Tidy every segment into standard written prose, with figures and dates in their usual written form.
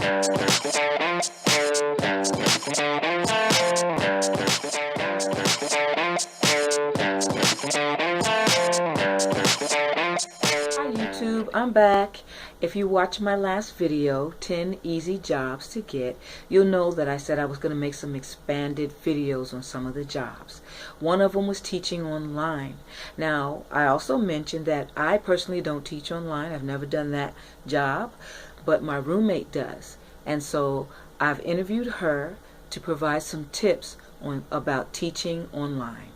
Hi YouTube, I'm back. If you watched my last video, 10 easy jobs to get, you'll know that I said I was going to make some expanded videos on some of the jobs. One of them was teaching online. Now, I also mentioned that I personally don't teach online. I've never done that job, but my roommate does. And so I've interviewed her to provide some tips about teaching online.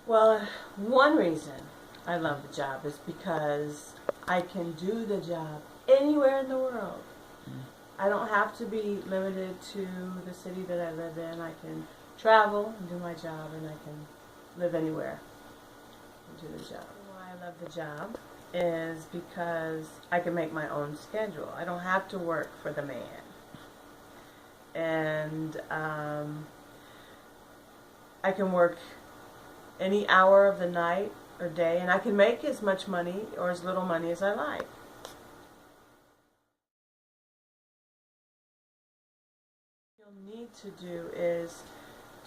Well, one reason I love the job is because I can do the job anywhere in the world. I don't have to be limited to the city that I live in. I can travel and do my job, and I can live anywhere and do the job. Why I love the job is because I can make my own schedule. I don't have to work for the man. And I can work any hour of the night or day, and I can make as much money or as little money as I like. What you'll need to do is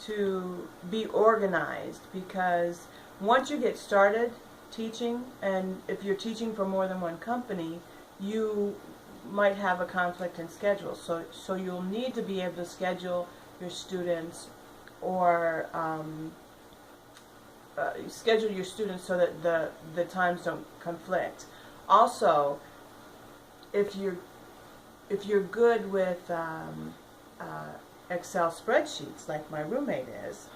to be organized, because once you get started teaching, and if you're teaching for more than one company, you might have a conflict in schedule. So you'll need to be able to schedule your students, or schedule your students so that the times don't conflict. Also, if you're good with Excel spreadsheets, like my roommate is,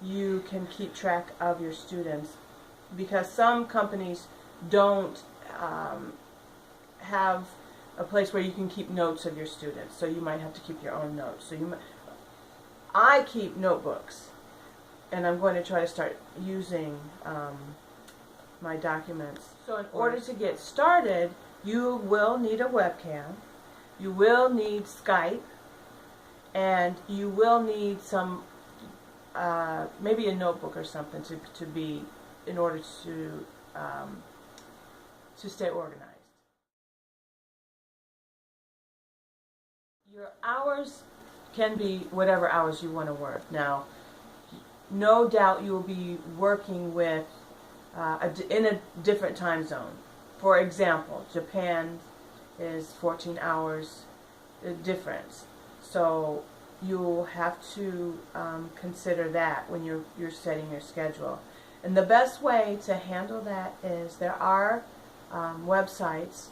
you can keep track of your students, because some companies don't have a place where you can keep notes of your students, so you might have to keep your own notes. I keep notebooks, and I'm going to try to start using my documents. So in order to get started, you will need a webcam, you will need Skype, and you will need some, maybe a notebook or something to be, in order to stay organized. Your hours can be whatever hours you want to work. Now, no doubt you will be working with in a different time zone. For example, Japan is 14 hours difference, so you'll have to consider that when you're setting your schedule. And the best way to handle that is, there are websites.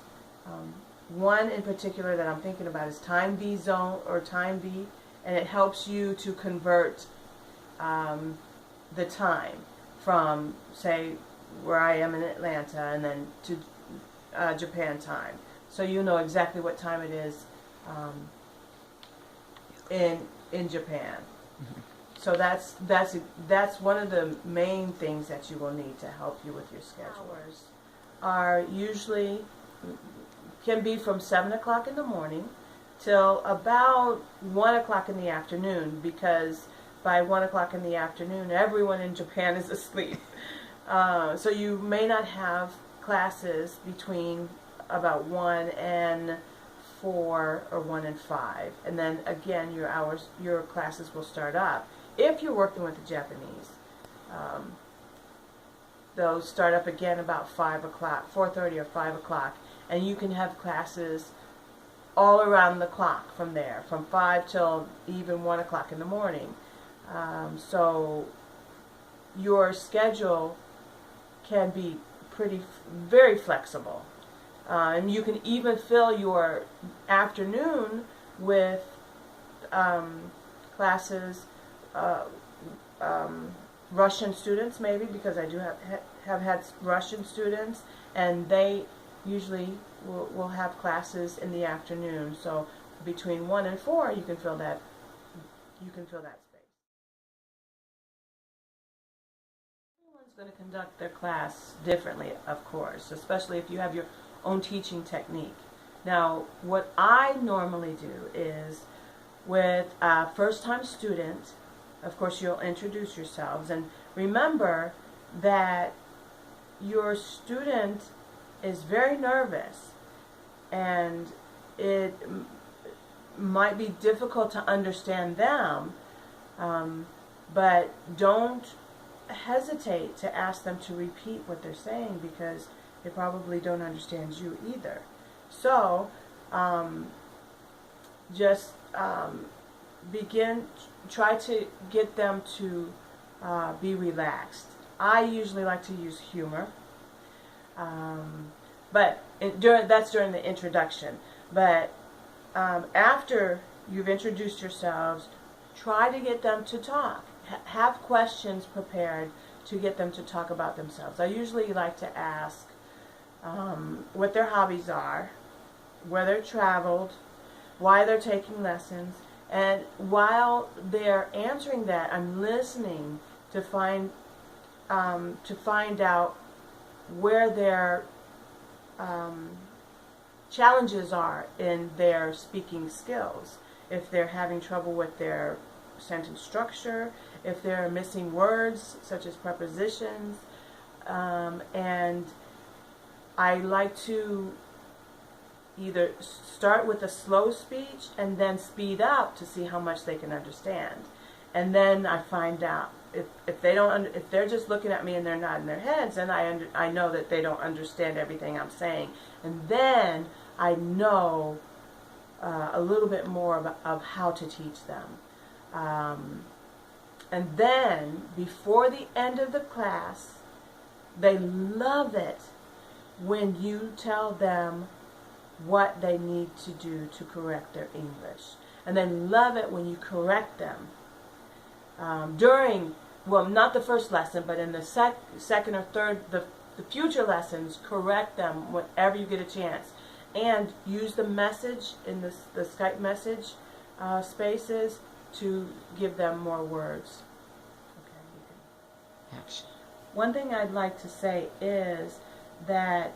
One in particular that I'm thinking about is TimeBee or TimeBee, and it helps you to convert the time from, say, where I am in Atlanta, and then to Japan time, so you know exactly what time it is in Japan. So that's one of the main things that you will need to help you with your schedule. Hours are usually can be from 7 o'clock in the morning till about 1 o'clock in the afternoon, because by 1 o'clock in the afternoon everyone in Japan is asleep. So you may not have classes between about 1 and 4 or 1 and 5, and then again your classes will start up. If you're working with the Japanese, they'll start up again about 5 o'clock, 4:30 or 5 o'clock, and you can have classes all around the clock from there, from 5 till even 1 o'clock in the morning. So your schedule can be very flexible, and you can even fill your afternoon with classes. Russian students, maybe, because I do have had Russian students, and they usually will have classes in the afternoon. So between 1 and 4, you can fill that space. Everyone's going to conduct their class differently, of course, especially if you have your own teaching technique. Now, what I normally do is, with a first-time student, of course, you'll introduce yourselves, and remember that your student is very nervous and it might be difficult to understand them, but don't hesitate to ask them to repeat what they're saying, because they probably don't understand you either. So just try to get them to be relaxed. I usually like to use humor, but that's during the introduction. But after you've introduced yourselves, try to get them to talk. Have questions prepared to get them to talk about themselves. I usually like to ask what their hobbies are, where they're traveled, why they're taking lessons, and while they're answering that, I'm listening to find out where their challenges are in their speaking skills. If they're having trouble with their sentence structure, if they're missing words such as prepositions, and I like to either start with a slow speech and then speed up to see how much they can understand. And then I find out if they're just looking at me and they're nodding their heads, then I know that they don't understand everything I'm saying. And then I know a little bit more of how to teach them. And then before the end of the class, they love it when you tell them what they need to do to correct their English. And they love it when you correct them. Not the first lesson, but in the second or third, the future lessons, correct them whenever you get a chance. And use the message in the Skype message spaces to give them more words. Okay, you can. Action. One thing I'd like to say is that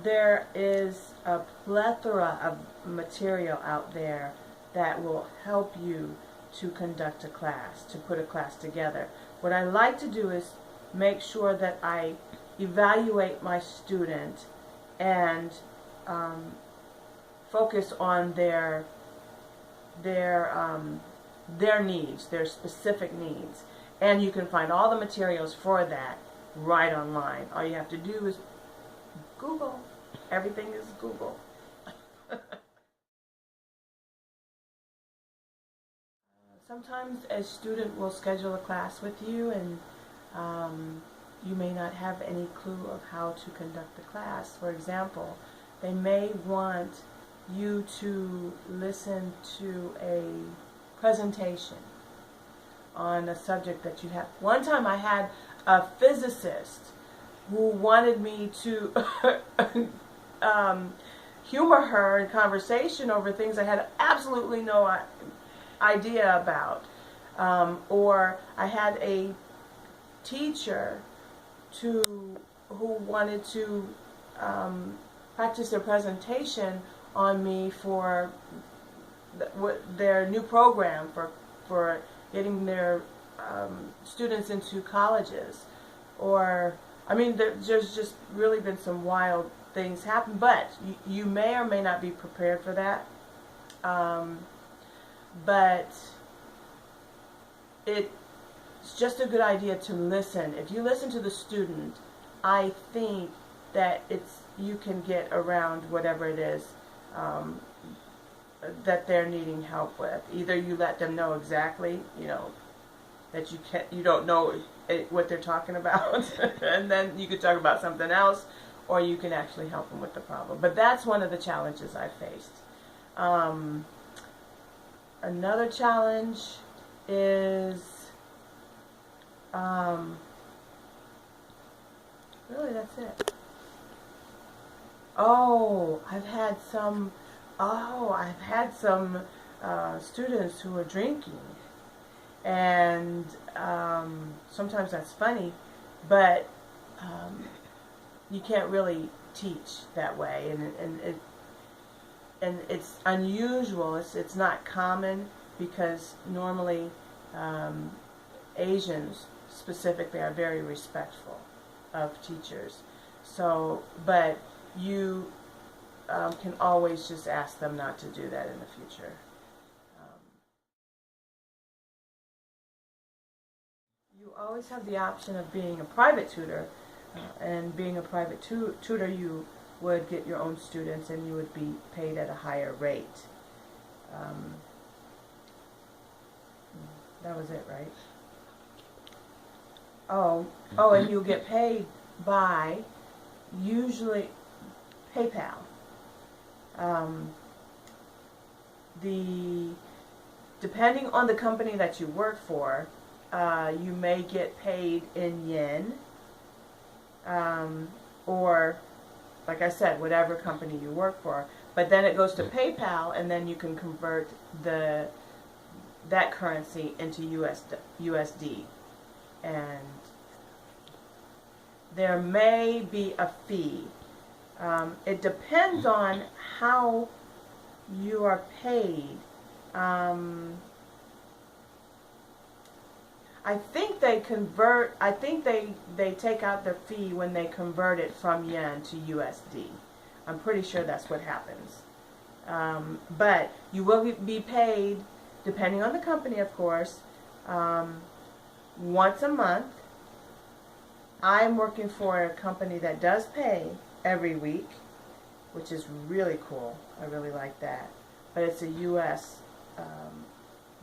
there is a plethora of material out there that will help you to conduct a class, to put a class together. What I like to do is make sure that I evaluate my student and focus on their needs, their specific needs. And you can find all the materials for that right online. All you have to do is Google. Everything is Google. Sometimes a student will schedule a class with you, and you may not have any clue of how to conduct the class. For example, they may want you to listen to a presentation on a subject that you have. One time I had a physicist who wanted me to humor her in conversation over things I had absolutely no idea about. Or I had a teacher who wanted to practice their presentation on me for their new program for getting their students into colleges. Or, I mean, there's just really been some wild things happen, but you may or may not be prepared for that. But it's just a good idea to listen. If you listen to the student, I think that you can get around whatever it is that they're needing help with. Either you let them know exactly, that you don't know what they're talking about, and then you could talk about something else, or you can actually help them with the problem. But that's one of the challenges I faced. Another challenge is really that's it. I've had some students who are drinking, and sometimes that's funny, but you can't really teach that way, and it's unusual. It's not common, because normally Asians specifically are very respectful. of teachers. So, but you can always just ask them not to do that in the future. You always have the option of being a private tutor, and being a private tutor, you would get your own students and you would be paid at a higher rate. That was it, right? Oh, and you'll get paid by usually PayPal. Depending on the company that you work for, you may get paid in yen, or, like I said, whatever company you work for. But then it goes to PayPal, and then you can convert that currency into USD. And there may be a fee. It depends on how you are paid. I think they convert, I think they take out the fee when they convert it from yen to USD. I'm pretty sure that's what happens. But you will be paid, depending on the company, of course, once a month. I'm working for a company that does pay every week, which is really cool. I really like that. But it's a U.S.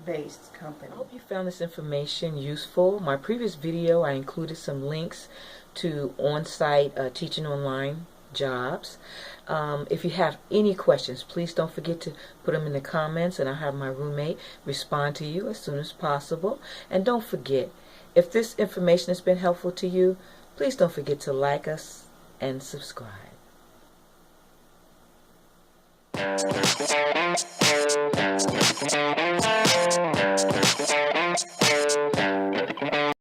based company. I hope you found this information useful. My previous video, I included some links to on-site teaching online jobs. If you have any questions, please don't forget to put them in the comments, and I'll have my roommate respond to you as soon as possible. And don't forget, if this information has been helpful to you, please don't forget to like us and subscribe.